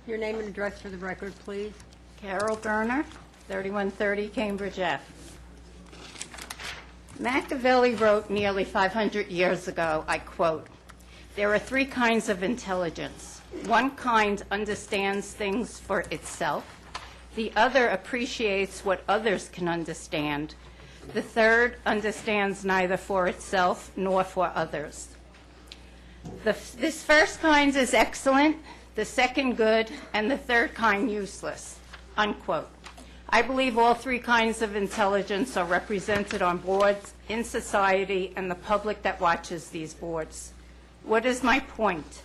Your name and address for the record, please. Caryl Berner, 3130 Cambridge Ave. Machiavelli wrote nearly 500 years ago, I quote, "There are three kinds of intelligence. One kind understands things for itself. The other appreciates what others can understand. The third understands neither for itself nor for others." This first kind is excellent, the second good, and the third kind useless, unquote. I believe all three kinds of intelligence are represented on boards, in society, and the public that watches these boards. What is my point?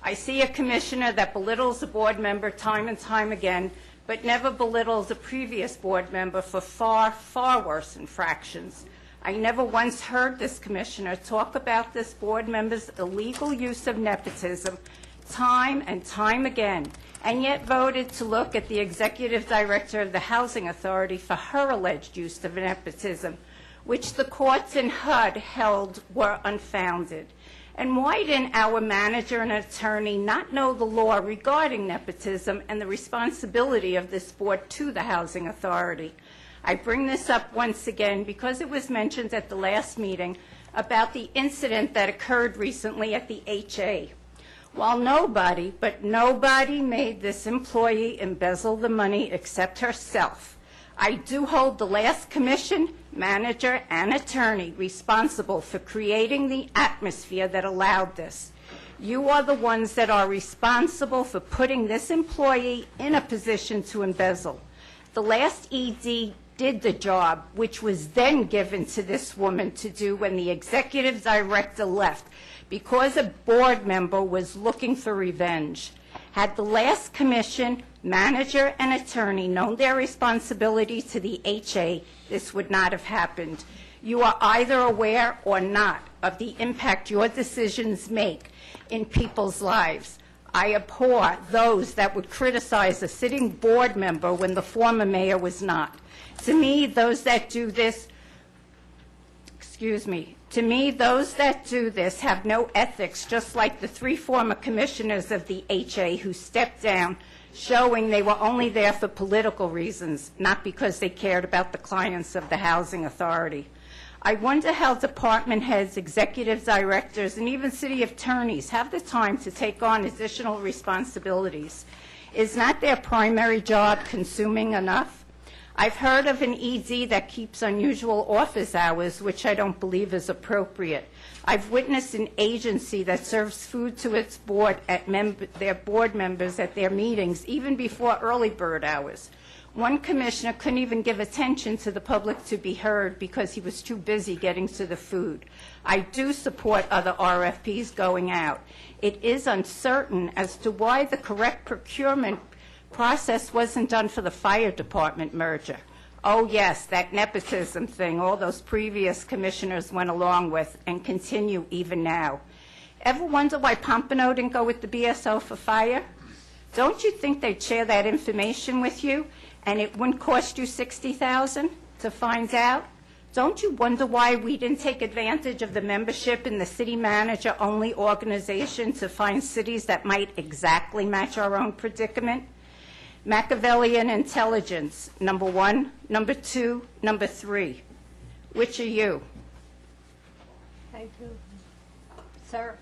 I see a commissioner that belittles a board member time and time again, but never belittles a previous board member for far, far worse infractions. I never once heard this commissioner talk about this board member's illegal use of nepotism time and time again, and yet voted to look at the executive director of the Housing Authority for her alleged use of nepotism, which the courts in HUD held were unfounded. And why didn't our manager and attorney not know the law regarding nepotism and the responsibility of this board to the Housing Authority? I bring this up once again because it was mentioned at the last meeting about the incident that occurred recently at the HA. While nobody made this employee embezzle the money except herself, I do hold the last commission, manager, and attorney responsible for creating the atmosphere that allowed this. You are the ones that are responsible for putting this employee in a position to embezzle. The last ED did the job, which was then given to this woman to do when the executive director left, because a board member was looking for revenge. Had the last commission, manager, and attorney known their responsibility to the HA, this would not have happened. You are either aware or not of the impact your decisions make in people's lives. I abhor those that would criticize a sitting board member when the former mayor was not. To me, those that do this, have no ethics, just like the three former commissioners of the HA who stepped down, showing they were only there for political reasons, not because they cared about the clients of the Housing Authority. I wonder how department heads, executive directors, and even city attorneys have the time to take on additional responsibilities. Is not their primary job consuming enough? I've heard of an ED that keeps unusual office hours, which I don't believe is appropriate. I've witnessed an agency that serves food to its board their board members at their meetings, even before early bird hours. One commissioner couldn't even give attention to the public to be heard because he was too busy getting to the food. I do support other RFPs going out. It is uncertain as to why the correct procurement process wasn't done for the fire department merger. Oh yes, that nepotism thing all those previous commissioners went along with and continue even now. Ever wonder why Pompano didn't go with the BSO for fire? Don't you think they'd share that information with you and it wouldn't cost you $60,000 to find out? Don't you wonder why we didn't take advantage of the membership in the city manager only organization to find cities that might exactly match our own predicament? Machiavellian intelligence, number one, number two, number three. Which are you? Thank you. Sir,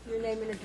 your name and address.